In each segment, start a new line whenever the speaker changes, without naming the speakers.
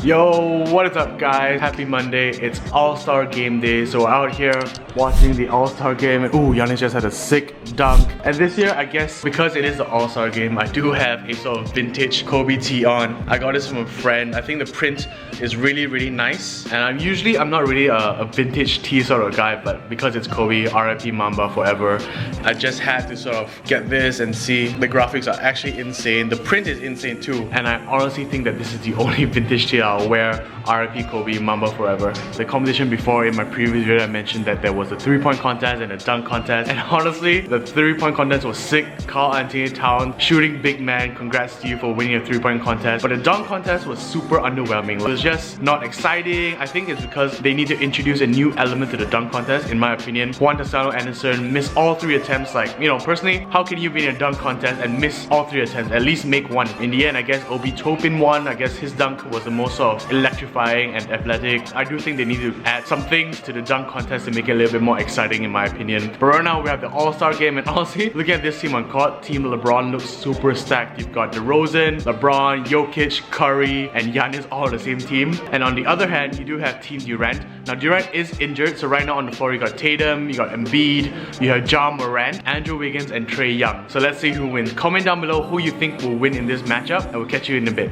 Yo, what is up guys? Happy Monday. It's All-Star Game Day. So we're out here watching the All-Star Game. And ooh, Giannis just had a sick dunk. And this year, I guess, because it is the All-Star Game, I do have a sort of vintage Kobe tee on. I got this from a friend. I think the print is really nice. And I'm not really a vintage tee sort of guy, but because it's Kobe, RIP Mamba forever, I just had to sort of get this and see. The graphics are actually insane. The print is insane too. And I honestly think that this is the only vintage tee I'll wear. RIP Kobe, Mamba forever. The competition before, in my previous video, I mentioned that there was a 3-point contest and a dunk contest. And honestly, the 3-point contest was sick. Carl Anthony Town, shooting big man. Congrats to you for winning a 3-point contest. But the dunk contest was super underwhelming. It was just not exciting. I think it's because they need to introduce a new element to the dunk contest, in my opinion. Juan Toscano Anderson missed all 3 attempts. Like, you know, personally, how can you be in a dunk contest and miss all 3 attempts? At least make one. In the end, I guess Obi Toppin won. I guess his dunk was the most sort of electrifying and athletic. I do think they need to add some things to the dunk contest to make it a little bit more exciting, in my opinion. But right now we have the All-Star Game, and honestly, looking at this team on court, Team Lebron looks super stacked. You've got DeRozan, LeBron, Jokic, Curry, and Giannis all on the same team. And on the other hand, you do have Team Durant. Now Durant is injured, so right now on the floor you got Tatum, you got Embiid, you have Ja Morant, Andrew Wiggins, and Trae Young. So let's see who wins. Comment down below who you think will win in this matchup, and we'll catch you in a bit.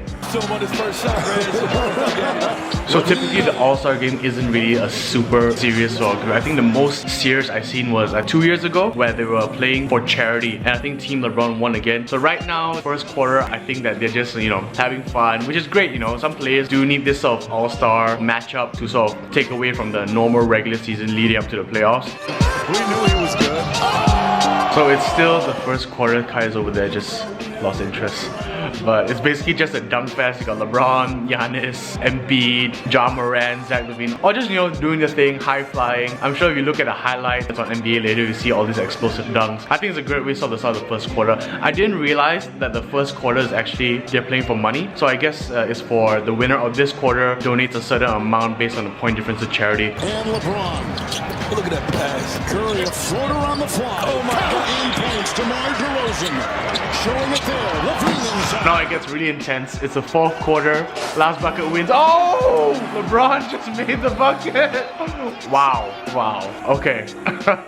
So typically the All-Star Game isn't really a super serious sort of game. I think the most serious I've seen was 2 years ago, where they were playing for charity, and I think Team LeBron won again. So right now, first quarter, I think that they're just, you know, having fun, which is great. You know, some players do need this sort of All-Star matchup to sort of take away from the normal regular season leading up to the playoffs.
We knew he was good.
So it's still the first quarter. Kai's over there just lost interest. But it's basically just a dunk fest. You got LeBron, Giannis, Embiid, Ja Morant, Zach LaVine, all just, you know, doing the thing, high flying. I'm sure if you look at the highlights on NBA later, you see all these explosive dunks. I think it's a great way to start the first quarter. I didn't realize that the first quarter is actually, they're playing for money. So I guess it's for the winner of this quarter donates a certain amount based on the point difference to charity.
And LeBron, look at that pass. Curry, a floater on the fly. Oh my God, in points to DeRozan. Showing it there. LaVine inside.
Now it gets really intense. It's the fourth quarter. Last bucket wins. Oh! LeBron just made the bucket. Wow. Okay.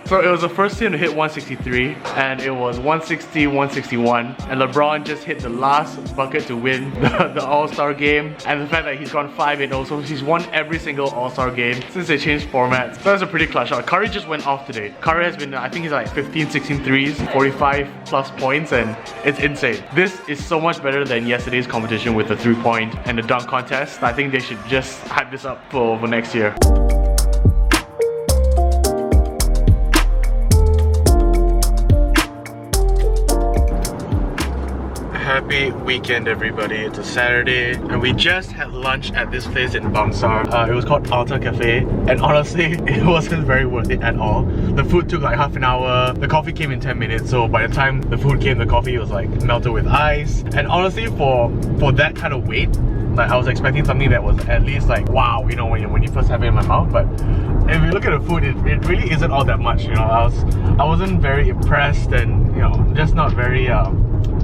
So it was the first team to hit 163, and it was 160, 161. And LeBron just hit the last bucket to win the All-Star Game. And the fact that he's gone 5-0, so he's won every single All-Star game since they changed formats. So that's a pretty clutch shot. Curry just went off today. Curry has been, I think he's like 15, 16 threes, 45 plus points, and it's insane. This is so much better than yesterday's competition with the 3-point and the dunk contest. I think they should just hype this up for next year. Happy weekend, everybody. It's a Saturday and we just had lunch at this place in Bangsar. It was called Alta Cafe, and honestly it wasn't very worth it at all. The food took like half an hour, the coffee came in 10 minutes, so by the time the food came, the coffee was like melted with ice. And honestly, for that kind of weight, like I was expecting something that was at least like wow, you know, when you first have it in my mouth. But if you look at the food, it really isn't all that much, you know. I wasn't very impressed, and you know, just not very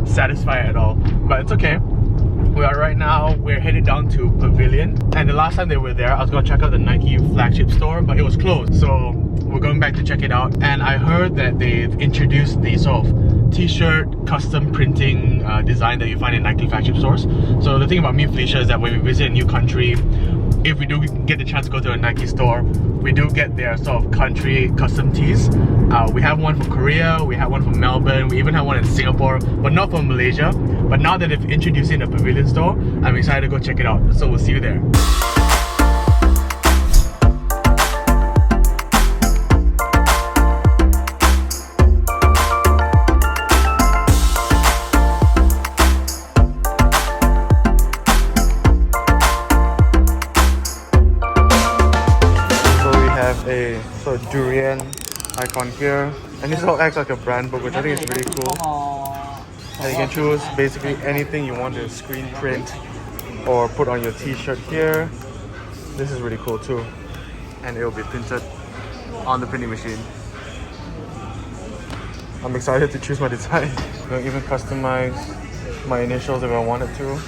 satisfied at all. But it's okay. We're headed down to Pavilion, and the last time they were there I was gonna check out the Nike Flagship store, but it was closed, so we're going back to check it out. And I heard that they've introduced the sort of t-shirt custom printing design that you find in Nike Flagship stores. So the thing about me and Felicia is that when we visit a new country, if we do get the chance to go to a Nike store, we do get their sort of country custom tees. We have one from Korea, we have one from Melbourne, we even have one in Singapore, but not from Malaysia. But now that they've introduced it in the Pavilion store, I'm excited to go check it out. So we'll see you there. A sort of durian icon here, and this all acts like a brand book, which I think is really cool. And you can choose basically anything you want to screen print or put on your t-shirt here. This is really cool too, and it will be printed on the printing machine. I'm excited to choose my design. You can even customize my initials if I wanted to.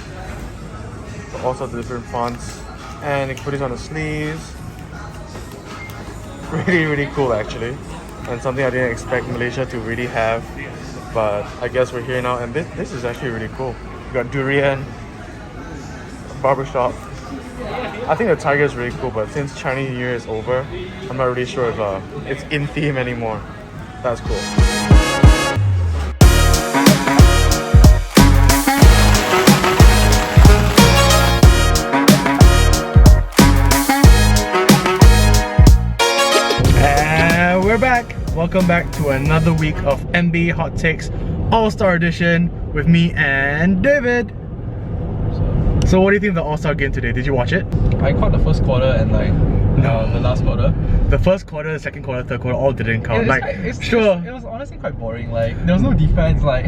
all sorts of different fonts. And you can put this on the sleeves. Really cool actually. And something I didn't expect Malaysia to really have. But I guess we're here now, and this is actually really cool. You got durian, barbershop. I think the tiger is really cool, but since Chinese New Year is over, I'm not really sure if it's in theme anymore. That's cool. And we're back. Welcome back to another week of NBA Hot Takes All-Star Edition with me and David. So what do you think of the All-Star game today? Did you watch it?
I caught the first quarter and like the last quarter.
The first quarter, the second quarter, third quarter all didn't count.
It was honestly quite boring. Like there was no defense. Like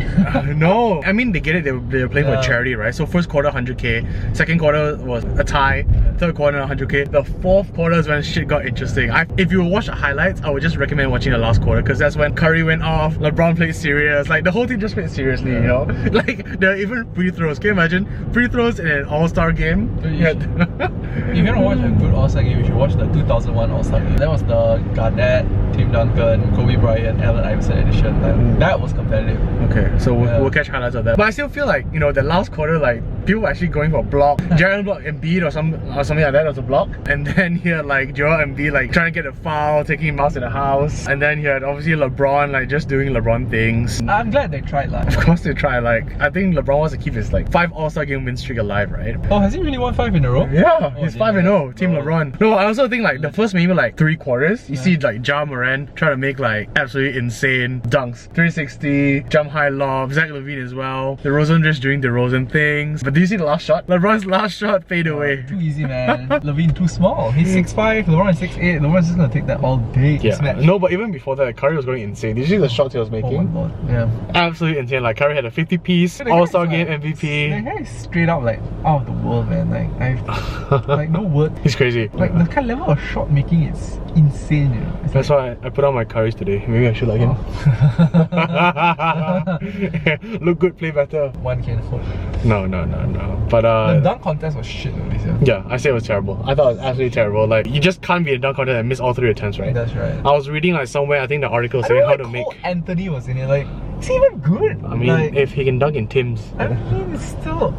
no, I mean they get it. They were playing for charity, right? So first quarter 100k, second quarter was a tie, third quarter 100k. The fourth quarter is when shit got interesting. If you watch the highlights, I would just recommend watching the last quarter because that's when Curry went off, LeBron played serious. Like the whole team just played seriously, you know. Like there are even free throws. Can you imagine free throws in an All-Star game?
If you're gonna watch a good All-Star game, you should watch the 2001 All-Star game. That was the Garnett, Tim Duncan, Kobe Bryant, Allen Iverson edition. Like, that was competitive.
Okay, so we'll catch highlights of that. But I still feel like, you know, the last quarter, like people were actually going for a block. Jaren blocked Embiid or something like that was a block. And then you had like Joel Embiid like trying to get a foul, taking him out to the house. And then you had obviously LeBron like just doing LeBron things.
I'm glad they tried like.
Of course they tried. Like I think LeBron wants to keep his like 5 All-Star game win streak alive, right?
Oh, has he really won 5 in a row?
Yeah, he's 5-0, Team LeBron. No, I also think like the first maybe like 3 quarters, you see like Ja Morant try to make like absolutely insane dunks. 360, jump high lob, Zach LaVine as well. DeRozan just doing DeRozan things. But do you see the last shot? LeBron's last shot fade away.
Too easy, man. LaVine too small. He's 6'5", LeBron is 6'8". LeBron's just gonna take that all day.
Yeah. No, but even before that, Curry was going insane. Did you see the shots he was making?
Oh my god. Yeah.
Absolutely insane. Like Curry had a 50-piece All-Star game MVP.
The guy is straight up like out of the world, man. Like like no word.
He's crazy.
Like the kind of level of shot making, it's insane, you know. It's
That's why I put on my Currys today. Maybe I should like him. Look good, play better.
One can afford.
No. But
the dunk contest was shit though this year.
Yeah, I say it was terrible. I thought it was absolutely terrible. Like you just can't be a dunk contest and miss all 3 attempts, right?
That's right.
I was reading like somewhere, I think the article saying how to make.
Anthony was in it. Like, is he even good?
I mean,
like,
if he can dunk in Tim's.
I mean, it's still.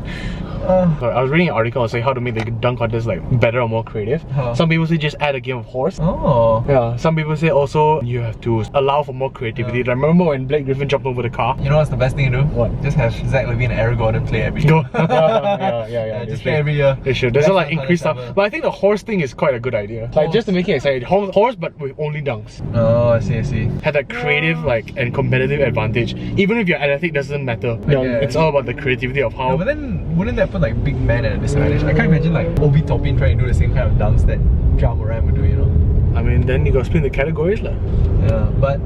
I was reading an article saying how to make the dunk contest like better or more creative. Some people say just add a game of horse.
Oh.
Yeah. Some people say also you have to allow for more creativity. Like, remember when Blake Griffin jumped over the car?
You know what's the best thing to do?
What?
Just have Zach LaVine and Eric Gordon play every year.
Yeah.
Just play every year.
They should. There's a like increased stuff. But I think the horse thing is quite a good idea. Like just to make it exciting. Horse but with only dunks.
Oh, I see.
Had that creative like and competitive advantage. Even if you're athletic doesn't matter. You know, it's all about the creativity of how.
No, but then wouldn't that put like big man at a disadvantage? I can't imagine like Obi Toppin trying to do the same kind of dunks that Ja Morant would do, you know.
I mean, then you gotta split the categories lah.
Yeah, but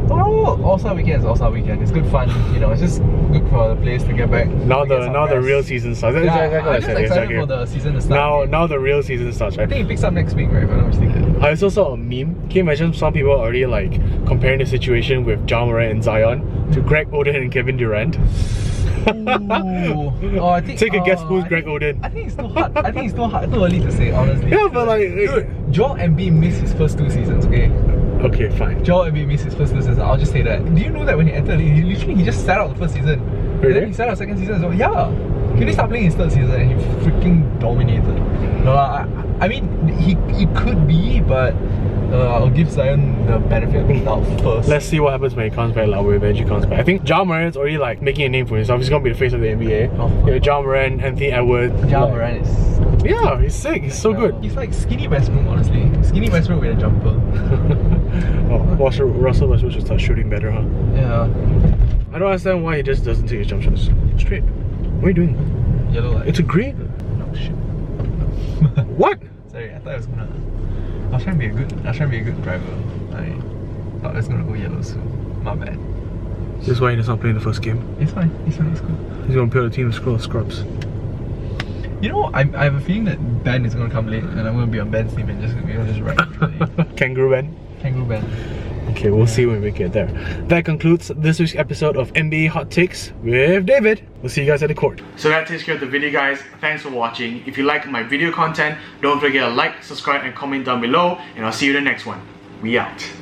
overall, All-Star Weekend is All-Star Weekend. It's good fun, you know. It's just good for the players to get back.
Now the real season starts.
I'm just excited for the season to start.
Now the real season starts, right?
I think it picks up next week, right? If I'm not mistaken.
I also saw a meme. Can you imagine some people already like comparing the situation with Ja Morant and Zion to Greg Oden and Kevin Durant?
I think,
take a guess who's Greg Oden.
I think it's still hard. Too early to say, honestly.
Yeah, but like,
dude, Joel Embiid missed his first 2 seasons, okay?
Okay, fine.
Joel Embiid missed his first 2 seasons. I'll just say that. Do you know that when he entered, he just sat out the first season.
Really?
And then he sat out second season as well. Yeah. He only started playing his 3rd season and he freaking dominated. No, I mean, he could be, but I'll give Zion the benefit of the doubt first.
Let's see what happens when he comes back, like when Benji comes back. I think Ja Morant's already like making a name for himself. He's gonna be the face of the NBA. Yeah, Ja Morant, Anthony Edwards.
Ja Morant is...
Yeah, he's sick. He's so good.
He's like skinny Westbrook, honestly. Skinny Westbrook with a jumper.
Russell Westbrook should start shooting better, huh?
Yeah.
I don't understand why he just doesn't take his jump shots straight. What are you doing?
Yellow light.
It's a green.
No shit.
What?
Sorry, I thought it was gonna... I was trying to be a good driver. I thought it was gonna go yellow soon. My bad.
This is why he does not play in the first game.
It's fine. It's cool.
He's gonna play the team of scrubs.
You know, I have a feeling that Ben is gonna come late and I'm gonna be on Ben's team and just ride.
Kangaroo Ben.
Kangaroo Ben.
Okay, we'll see when we get there. That concludes this week's episode of NBA Hot Takes with David. We'll see you guys at the court. So that takes care of the video, guys. Thanks for watching. If you like my video content, don't forget to like, subscribe, and comment down below. And I'll see you in the next one. We out.